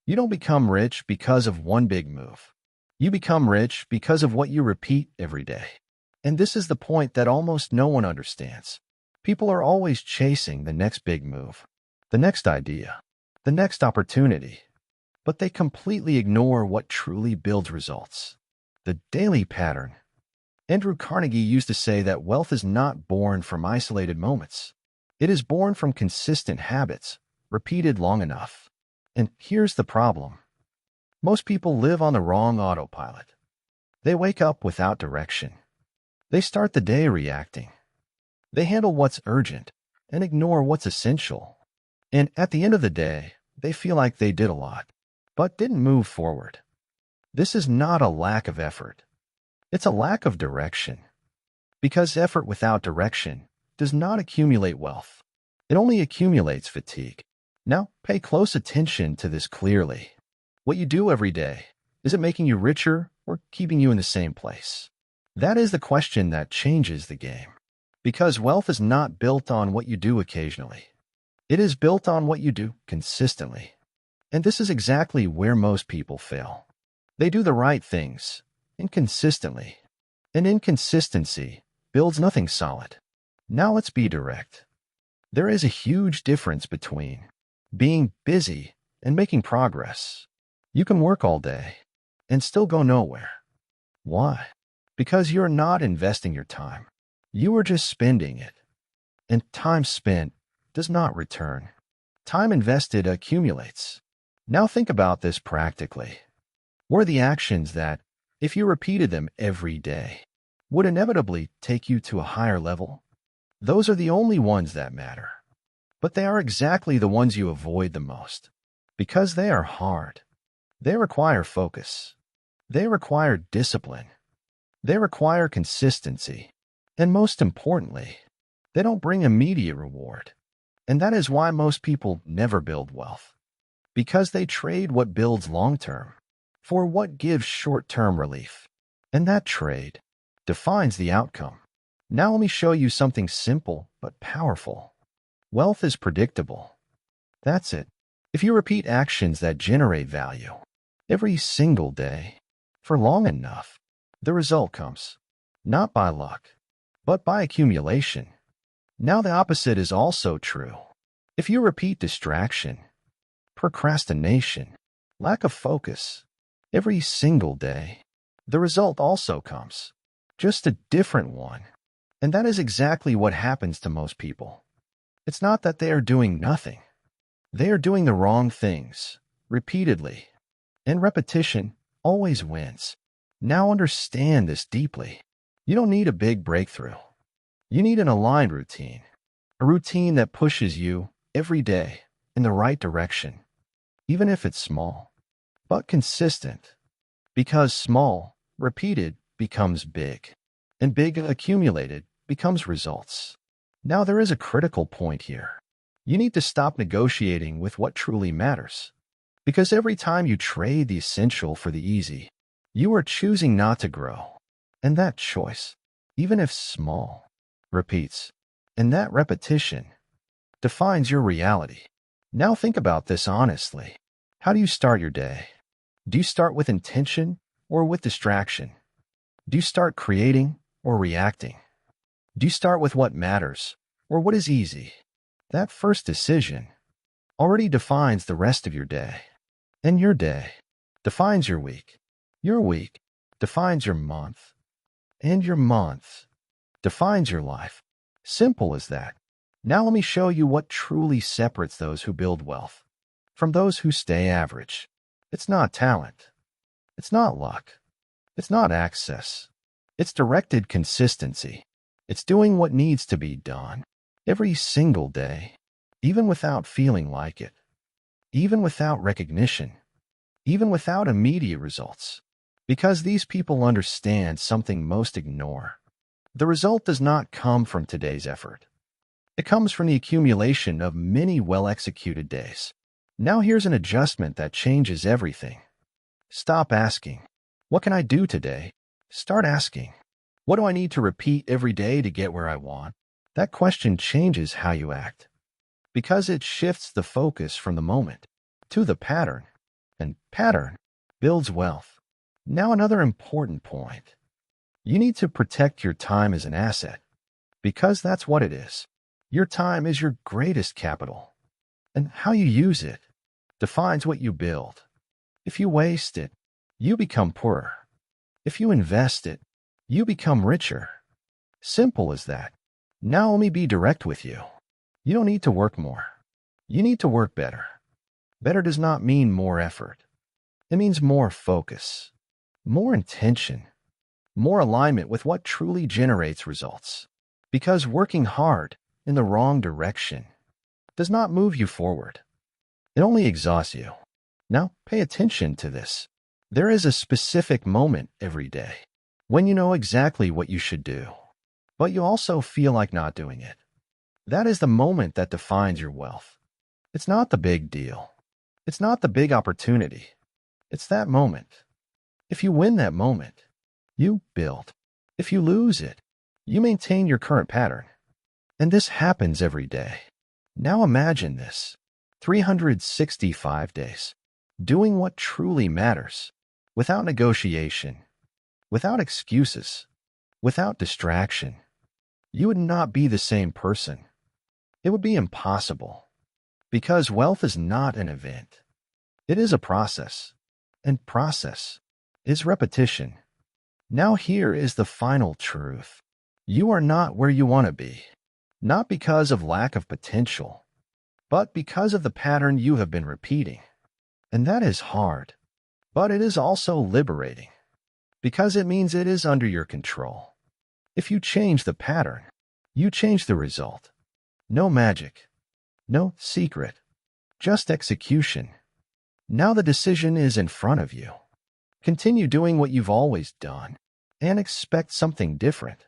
You don't become rich because of one big move. You become rich because of what you repeat every day. And this is the point that almost no one understands. People are always chasing the next big move, the next idea, the next opportunity, but they completely ignore what truly builds results. The daily pattern. Andrew Carnegie used to say that wealth is not born from isolated moments. It is born from consistent habits, repeated long enough. And here's the problem. Most people live on the wrong autopilot. They wake up without direction. They start the day reacting. They handle what's urgent and ignore what's essential. And at the end of the day, they feel like they did a lot, but didn't move forward. This is not a lack of effort. It's a lack of direction. Because effort without direction does not accumulate wealth. It only accumulates fatigue. Now, pay close attention to this clearly. What you do every day, is it making you richer or keeping you in the same place? That is the question that changes the game. Because wealth is not built on what you do occasionally. It is built on what you do consistently. And this is exactly where most people fail. They do the right things, inconsistently. And inconsistency builds nothing solid. Now let's be direct. There is a huge difference between being busy and making progress. You can work all day and still go nowhere. Why? Because you're not investing your time. You are just spending it. And time spent does not return. Time invested accumulates. Now think about this practically. What are the actions that, if you repeated them every day, would inevitably take you to a higher level? Those are the only ones that matter. But they are exactly the ones you avoid the most. Because they are hard. They require focus. They require discipline. They require consistency. And most importantly, they don't bring immediate reward. And that is why most people never build wealth. Because they trade what builds long-term for what gives short-term relief. And that trade defines the outcome. Now let me show you something simple but powerful. Wealth is predictable. That's it. If you repeat actions that generate value every single day for long enough, the result comes. Not by luck, but by accumulation. Now the opposite is also true. If you repeat distraction, procrastination, lack of focus every single day, the result also comes. Just a different one. And that is exactly what happens to most people. It's not that they are doing nothing. They are doing the wrong things, repeatedly. And repetition always wins. Now understand this deeply. You don't need a big breakthrough. You need an aligned routine. A routine that pushes you every day in the right direction. Even if it's small, but consistent. Because small, repeated, becomes big. And big accumulated becomes results. Now there is a critical point here. You need to stop negotiating with what truly matters. Because every time you trade the essential for the easy, you are choosing not to grow. And that choice, even if small, repeats. And that repetition defines your reality. Now think about this honestly. How do you start your day? Do you start with intention or with distraction? Do you start creating or reacting? Do you start with what matters or what is easy? That first decision already defines the rest of your day. And your day defines your week. Your week defines your month. And your month defines your life. Simple as that. Now let me show you what truly separates those who build wealth from those who stay average. It's not talent. It's not luck. It's not access. It's directed consistency. It's doing what needs to be done every single day, even without feeling like it, even without recognition, even without immediate results. Because these people understand something most ignore. The result does not come from today's effort. It comes from the accumulation of many well-executed days. Now here's an adjustment that changes everything. Stop asking, what can I do today? Start asking, what do I need to repeat every day to get where I want? That question changes how you act. Because it shifts the focus from the moment to the pattern. And pattern builds wealth. Now another important point. You need to protect your time as an asset, because that's what it is. Your time is your greatest capital, and how you use it defines what you build. If you waste it, you become poorer. If you invest it, you become richer. Simple as that. Now let me be direct with you. You don't need to work more. You need to work better. Better does not mean more effort. It means more focus, more intention, more alignment with what truly generates results. Because working hard in the wrong direction does not move you forward. It only exhausts you. Now, pay attention to this. There is a specific moment every day when you know exactly what you should do, but you also feel like not doing it. That is the moment that defines your wealth. It's not the big deal. It's not the big opportunity. It's that moment. If you win that moment, you build. If you lose it, you maintain your current pattern. And this happens every day. Now imagine this. 365 days. Doing what truly matters. Without negotiation. Without excuses. Without distraction. You would not be the same person. It would be impossible. Because wealth is not an event. It is a process. And process is repetition. Now here is the final truth. You are not where you want to be. Not because of lack of potential, but because of the pattern you have been repeating. And that is hard, but it is also liberating, because it means it is under your control. If you change the pattern, you change the result. No magic, no secret, just execution. Now the decision is in front of you. Continue doing what you've always done and expect something different.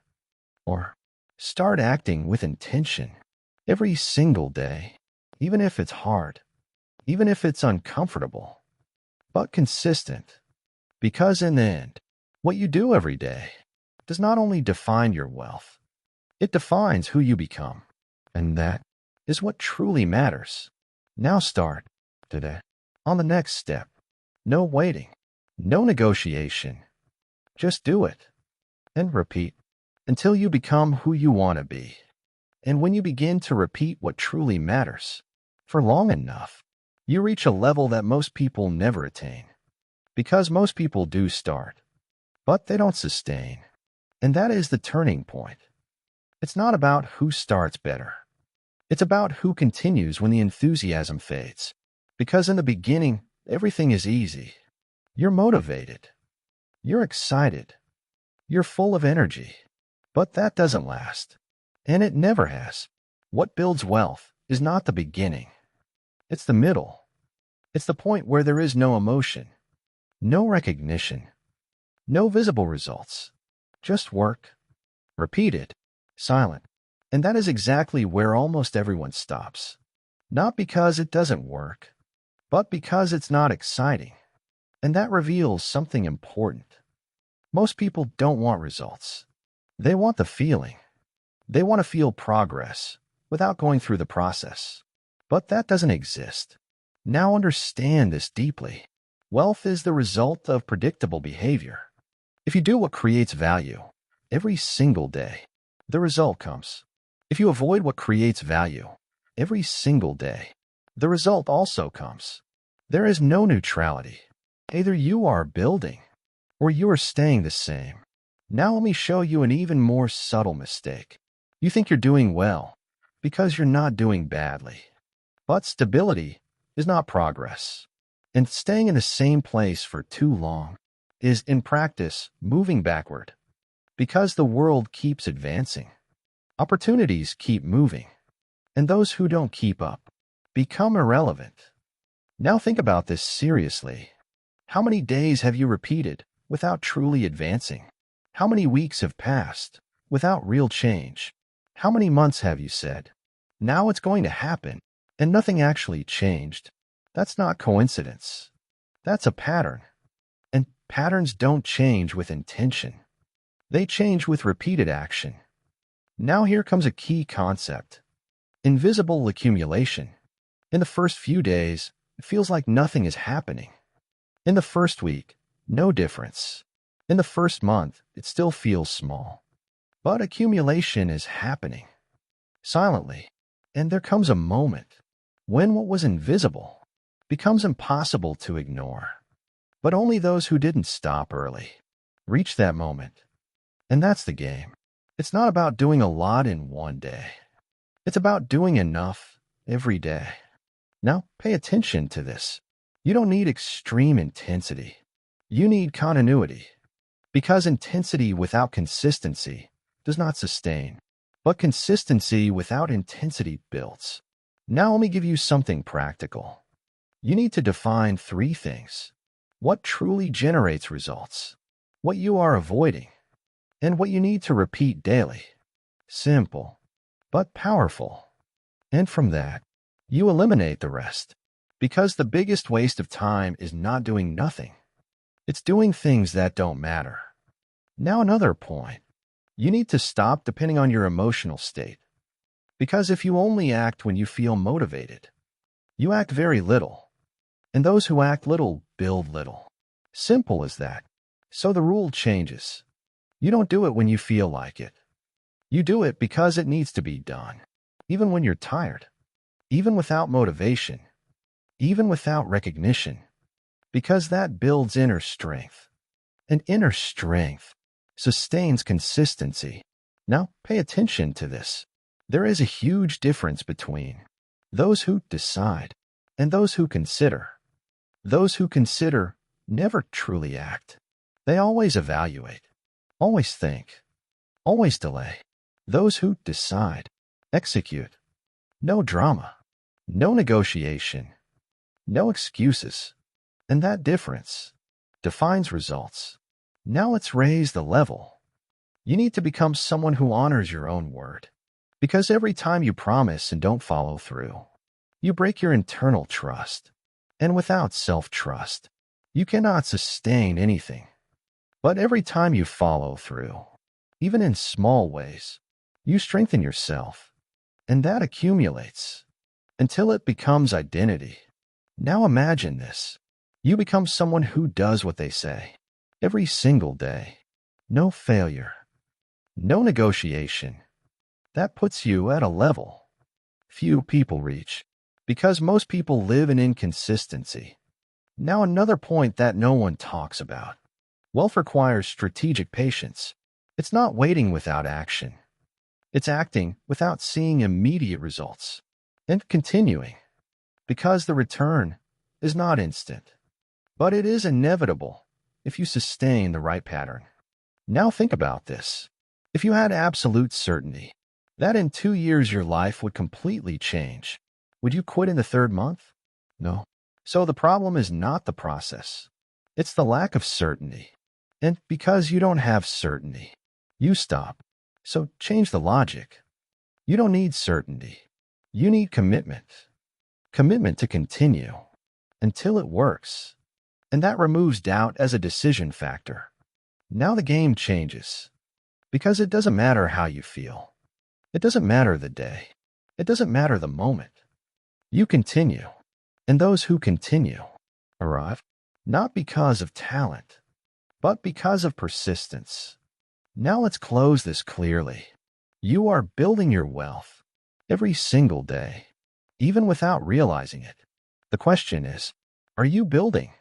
Or start acting with intention every single day, even if it's hard, even if it's uncomfortable, but consistent. Because in the end, what you do every day does not only define your wealth, it defines who you become. And that is what truly matters. Now start today on the next step. No waiting, no negotiation. Just do it and repeat until you become who you want to be. And when you begin to repeat what truly matters for long enough, you reach a level that most people never attain. Because most people do start, but they don't sustain. And that is the turning point. It's not about who starts better. It's about who continues when the enthusiasm fades. Because in the beginning, everything is easy. You're motivated. You're excited. You're full of energy. But that doesn't last. And it never has. What builds wealth is not the beginning. It's the middle. It's the point where there is no emotion, no recognition, no visible results. Just work. Repeated. Silent. And that is exactly where almost everyone stops. Not because it doesn't work, but because it's not exciting. And that reveals something important. Most people don't want results. They want the feeling. They want to feel progress without going through the process. But that doesn't exist. Now understand this deeply. Wealth is the result of predictable behavior. If you do what creates value every single day, the result comes. If you avoid what creates value every single day, the result also comes. There is no neutrality. Either you are building or you are staying the same. Now let me show you an even more subtle mistake. You think you're doing well because you're not doing badly. But stability is not progress. And staying in the same place for too long is, in practice, moving backward. Because the world keeps advancing. Opportunities keep moving. And those who don't keep up become irrelevant. Now think about this seriously. How many days have you repeated without truly advancing? How many weeks have passed without real change? How many months have you said, now it's going to happen, and nothing actually changed? That's not coincidence. That's a pattern. And patterns don't change with intention. They change with repeated action. Now here comes a key concept. Invisible accumulation. In the first few days, it feels like nothing is happening. In the first week, no difference. In the first month, it still feels small. But accumulation is happening silently. And there comes a moment when what was invisible becomes impossible to ignore. But only those who didn't stop early reach that moment. And that's the game. It's not about doing a lot in one day. It's about doing enough every day. Now, pay attention to this. You don't need extreme intensity. You need continuity. Because intensity without consistency does not sustain. But consistency without intensity builds. Now let me give you something practical. You need to define 3 things. What truly generates results, what you are avoiding, and what you need to repeat daily. Simple, but powerful. And from that, you eliminate the rest. Because the biggest waste of time is not doing nothing. It's doing things that don't matter. Now another point. You need to stop depending on your emotional state. Because if you only act when you feel motivated, you act very little. And those who act little build little. Simple as that. So the rule changes. You don't do it when you feel like it. You do it because it needs to be done. Even when you're tired. Even without motivation. Even without recognition. Because that builds inner strength. And inner strength sustains consistency. Now, pay attention to this. There is a huge difference between those who decide and those who consider. Those who consider never truly act. They always evaluate, always think, always delay. Those who decide execute. No drama, no negotiation, no excuses. And that difference defines results. Now let's raise the level. You need to become someone who honors your own word. Because every time you promise and don't follow through, you break your internal trust. And without self-trust, you cannot sustain anything. But every time you follow through, even in small ways, you strengthen yourself. And that accumulates until it becomes identity. Now imagine this. You become someone who does what they say. Every single day. No failure. No negotiation. That puts you at a level few people reach. Because most people live in inconsistency. Now another point that no one talks about. Wealth requires strategic patience. It's not waiting without action. It's acting without seeing immediate results. And continuing. Because the return is not instant. But it is inevitable if you sustain the right pattern. Now think about this. If you had absolute certainty that in 2 years your life would completely change, would you quit in the 3rd month? No. So the problem is not the process. It's the lack of certainty. And because you don't have certainty, you stop. So change the logic. You don't need certainty. You need commitment. Commitment to continue until it works. And that removes doubt as a decision factor. Now the game changes. Because it doesn't matter how you feel. It doesn't matter the day. It doesn't matter the moment. You continue. And those who continue arrive not because of talent, but because of persistence. Now let's close this clearly. You are building your wealth every single day, even without realizing it. The question is, are you building?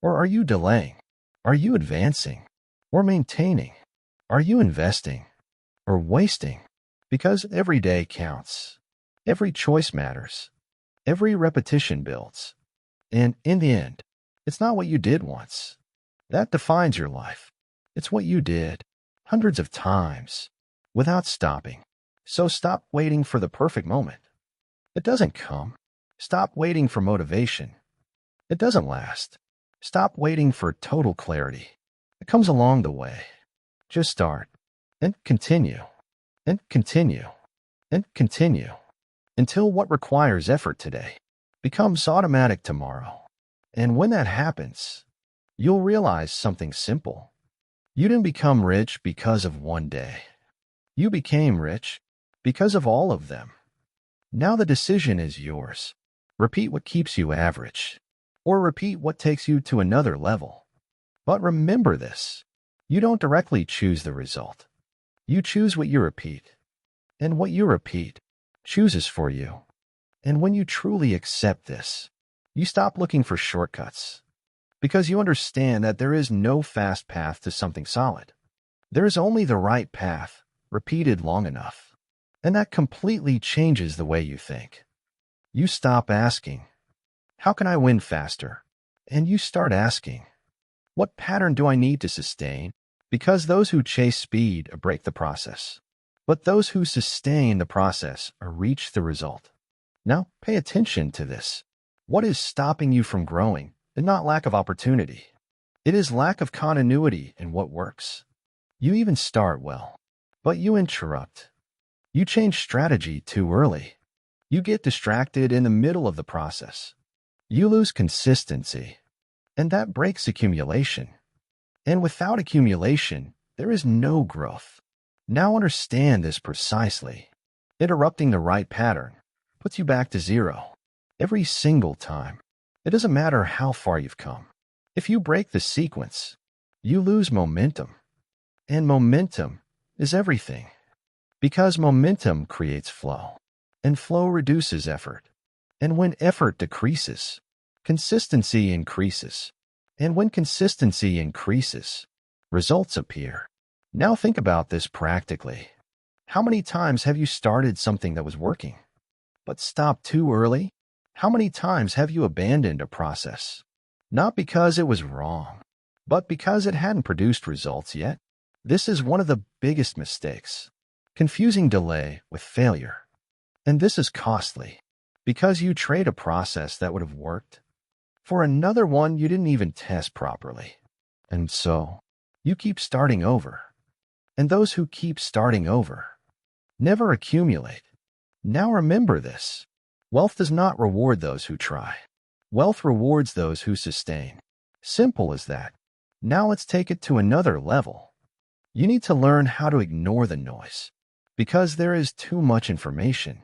Or are you delaying? Are you advancing? Or maintaining? Are you investing? Or wasting? Because every day counts. Every choice matters. Every repetition builds. And in the end, it's not what you did once that defines your life. It's what you did hundreds of times without stopping. So stop waiting for the perfect moment. It doesn't come. Stop waiting for motivation. It doesn't last. Stop waiting for total clarity. It comes along the way. Just start and continue and continue and continue until what requires effort today becomes automatic tomorrow. And when that happens, you'll realize something simple. You didn't become rich because of one day. You became rich because of all of them. Now the decision is yours. Repeat what keeps you average, or repeat what takes you to another level. But remember this. You don't directly choose the result. You choose what you repeat. And what you repeat chooses for you. And when you truly accept this, you stop looking for shortcuts. Because you understand that there is no fast path to something solid. There is only the right path, repeated long enough. And that completely changes the way you think. You stop asking, how can I win faster? And you start asking, what pattern do I need to sustain? Because those who chase speed break the process. But those who sustain the process reach the result. Now, pay attention to this. What is stopping you from growing is not lack of opportunity. It is lack of continuity in what works. You even start well, but you interrupt. You change strategy too early. You get distracted in the middle of the process. You lose consistency, and that breaks accumulation. And without accumulation, there is no growth. Now understand this precisely. Interrupting the right pattern puts you back to zero every single time. It doesn't matter how far you've come. If you break the sequence, you lose momentum. And momentum is everything. Because momentum creates flow, and flow reduces effort. And when effort decreases, consistency increases. And when consistency increases, results appear. Now think about this practically. How many times have you started something that was working, but stopped too early? How many times have you abandoned a process? Not because it was wrong, but because it hadn't produced results yet. This is one of the biggest mistakes, confusing delay with failure. And this is costly, because you trade a process that would have worked for another one you didn't even test properly. And so, you keep starting over. And those who keep starting over never accumulate. Now remember this. Wealth does not reward those who try. Wealth rewards those who sustain. Simple as that. Now let's take it to another level. You need to learn how to ignore the noise, because there is too much information,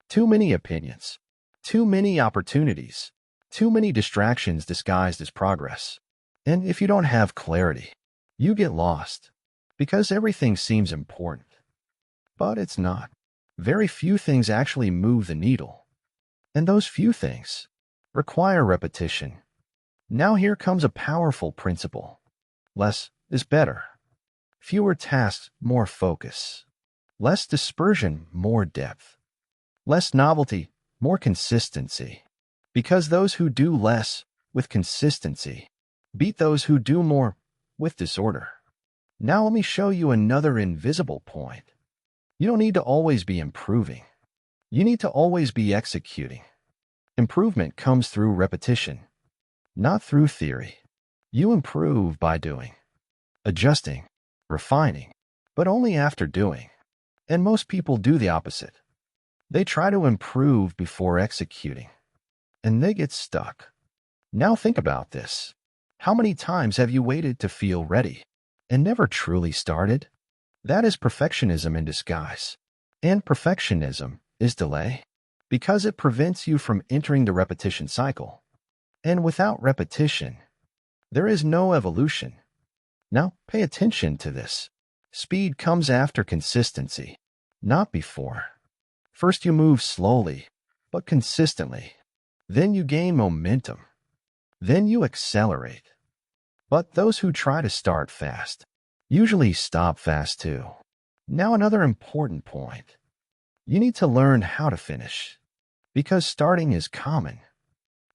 too many opinions, too many opportunities, too many distractions disguised as progress. And if you don't have clarity, you get lost, because everything seems important. But it's not. Very few things actually move the needle. And those few things require repetition. Now here comes a powerful principle. Less is better. Fewer tasks, more focus. Less dispersion, more depth. Less novelty, more consistency. Because those who do less with consistency beat those who do more with disorder. Now let me show you another invisible point. You don't need to always be improving. You need to always be executing. Improvement comes through repetition, not through theory. You improve by doing, adjusting, refining, but only after doing. And most people do the opposite. They try to improve before executing, and they get stuck. Now think about this. How many times have you waited to feel ready and never truly started? That is perfectionism in disguise. And perfectionism is delay, because it prevents you from entering the repetition cycle. And without repetition, there is no evolution. Now, pay attention to this. Speed comes after consistency, not before. First you move slowly, but consistently. Then you gain momentum. Then you accelerate. But those who try to start fast usually stop fast too. Now another important point. You need to learn how to finish, because starting is common.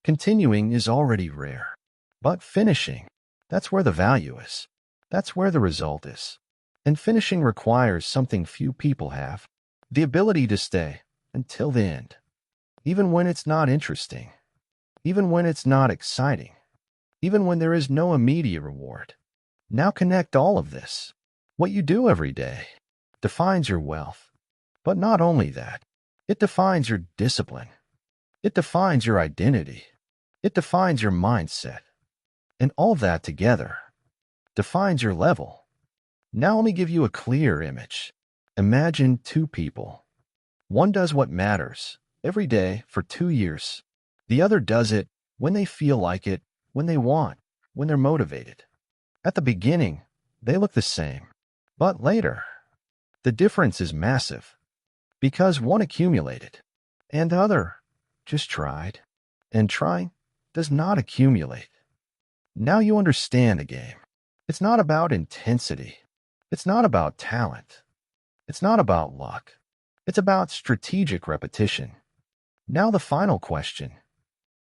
Continuing is already rare. But finishing, that's where the value is. That's where the result is. And finishing requires something few people have, the ability to stay until the end, even when it's not interesting, even when it's not exciting, even when there is no immediate reward. Now connect all of this. What you do every day defines your wealth. But not only that, it defines your discipline. It defines your identity. It defines your mindset. And all that together defines your level. Now let me give you a clear image. Imagine two people. One does what matters every day for 2 years. The other does it when they feel like it, when they want, when they're motivated. At the beginning, they look the same. But later, the difference is massive because one accumulated and the other just tried. And trying does not accumulate. Now you understand the game. It's not about intensity. It's not about talent. It's not about luck. It's about strategic repetition. Now the final question.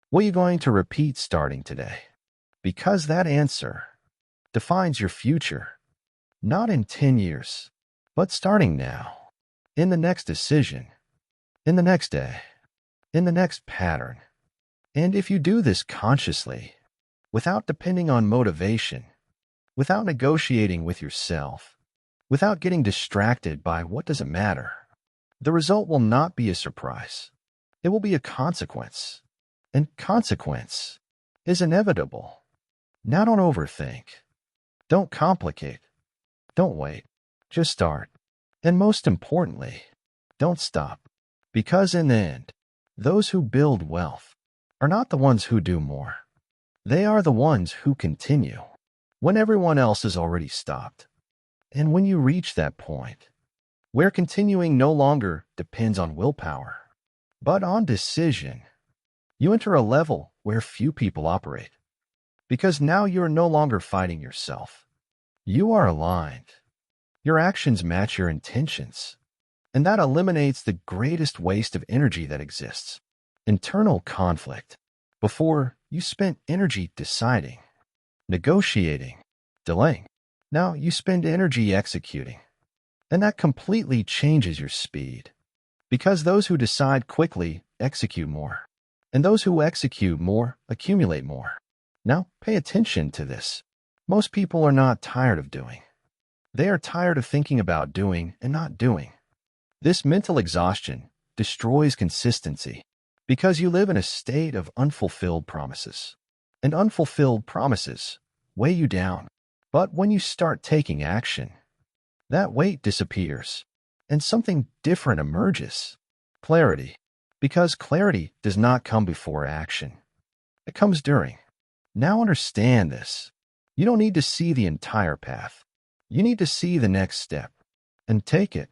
What are you going to repeat starting today? Because that answer defines your future, not in 10 years, but starting now, in the next decision, in the next day, in the next pattern. And if you do this consciously, without depending on motivation, without negotiating with yourself, without getting distracted by what doesn't matter, the result will not be a surprise. It will be a consequence. And consequence is inevitable. Now don't overthink. Don't complicate. Don't wait. Just start. And most importantly, don't stop. Because in the end, those who build wealth are not the ones who do more. They are the ones who continue when everyone else has already stopped. And when you reach that point, where continuing no longer depends on willpower, but on decision, you enter a level where few people operate. Because now you're no longer fighting yourself. You are aligned. Your actions match your intentions. And that eliminates the greatest waste of energy that exists. Internal conflict. Before, you spent energy deciding, negotiating, delaying. Now you spend energy executing. And that completely changes your speed. Because those who decide quickly execute more. And those who execute more accumulate more. Now, pay attention to this. Most people are not tired of doing. They are tired of thinking about doing and not doing. This mental exhaustion destroys consistency because you live in a state of unfulfilled promises. And unfulfilled promises weigh you down. But when you start taking action, that weight disappears and something different emerges. Clarity. Because clarity does not come before action. It comes during. Now understand this. You don't need to see the entire path. You need to see the next step and take it.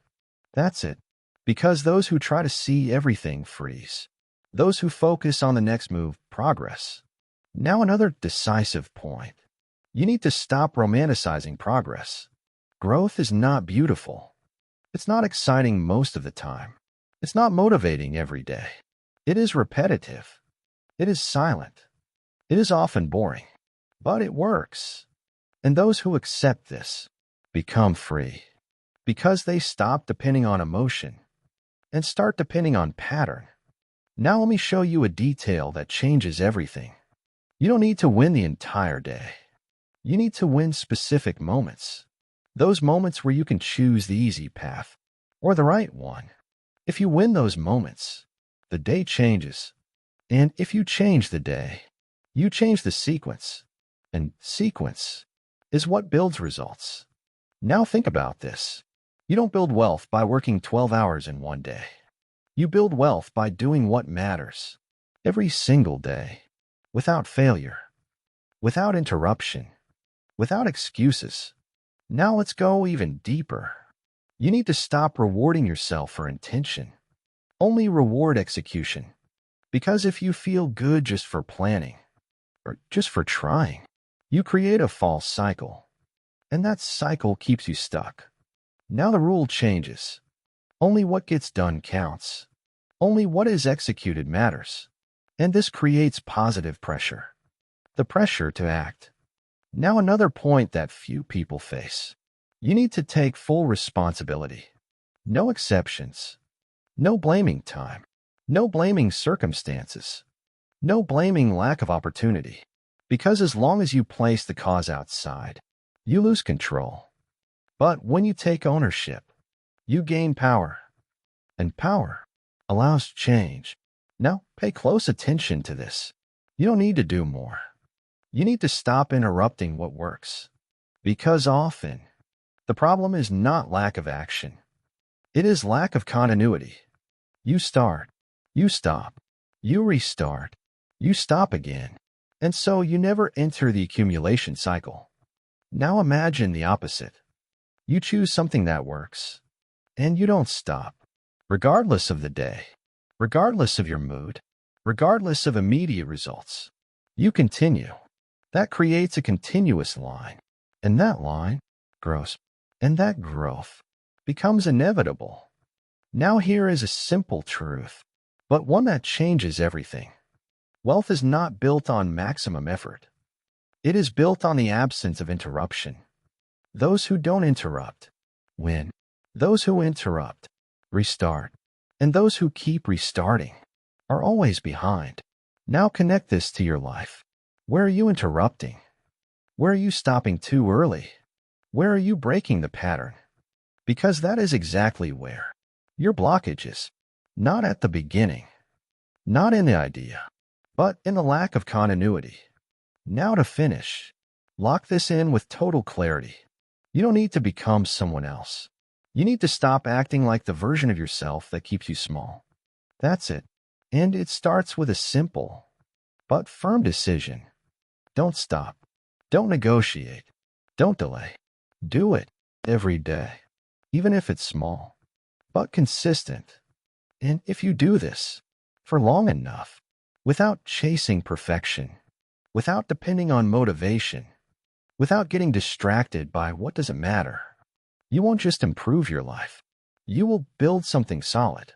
That's it. Because those who try to see everything freeze. Those who focus on the next move progress. Now another decisive point. You need to stop romanticizing progress. Growth is not beautiful. It's not exciting most of the time. It's not motivating every day. It is repetitive. It is silent. It is often boring. But it works. And those who accept this become free. Because they stop depending on emotion and start depending on pattern. Now let me show you a detail that changes everything. You don't need to win the entire day. You need to win specific moments. Those moments where you can choose the easy path or the right one. If you win those moments, the day changes. And if you change the day, you change the sequence. And sequence is what builds results. Now think about this. You don't build wealth by working 12 hours in one day. You build wealth by doing what matters every single day, without failure, without interruption, without excuses. Now let's go even deeper. You need to stop rewarding yourself for intention. Only reward execution. Because if you feel good just for planning, or just for trying, you create a false cycle. And that cycle keeps you stuck. Now the rule changes. Only what gets done counts. Only what is executed matters. And this creates positive pressure. The pressure to act. Now another point that few people face. You need to take full responsibility. No exceptions. No blaming time. No blaming circumstances. No blaming lack of opportunity. Because as long as you place the cause outside, you lose control. But when you take ownership, you gain power. And power allows change. Now pay close attention to this. You don't need to do more. You need to stop interrupting what works. Because often, the problem is not lack of action. It is lack of continuity. You start, you stop, you restart, You stop again. And so you never enter the accumulation cycle. Now imagine the opposite. You choose something that works, and you don't stop, regardless of the day, regardless of your mood, regardless of immediate results. You continue. That creates a continuous line, and that line grows, and that growth becomes inevitable. Now here is a simple truth, but one that changes everything. Wealth is not built on maximum effort. It is built on the absence of interruption. Those who don't interrupt win. Those who interrupt restart. And those who keep restarting are always behind. Now connect this to your life. Where are you interrupting? Where are you stopping too early? Where are you breaking the pattern? Because that is exactly where your blockage is. Not at the beginning, not in the idea, but in the lack of continuity. Now to finish, lock this in with total clarity. You don't need to become someone else. You need to stop acting like the version of yourself that keeps you small. That's it. And it starts with a simple but firm decision. Don't stop. Don't negotiate. Don't delay. Do it every day, even if it's small, but consistent. And if you do this for long enough, without chasing perfection, without depending on motivation, without getting distracted by what doesn't matter, you won't just improve your life. You will build something solid,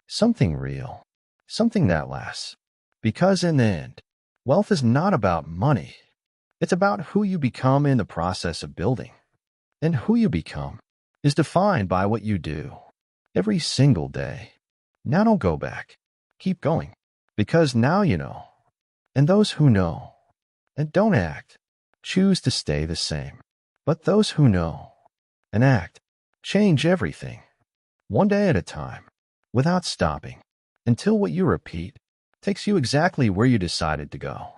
something real, something that lasts. Because in the end, wealth is not about money. It's about who you become in the process of building. And who you become is defined by what you do every single day. Now don't go back. Keep going. Because now you know. And those who know and don't act choose to stay the same. But those who know and act change everything, one day at a time, without stopping, until what you repeat takes you exactly where you decided to go.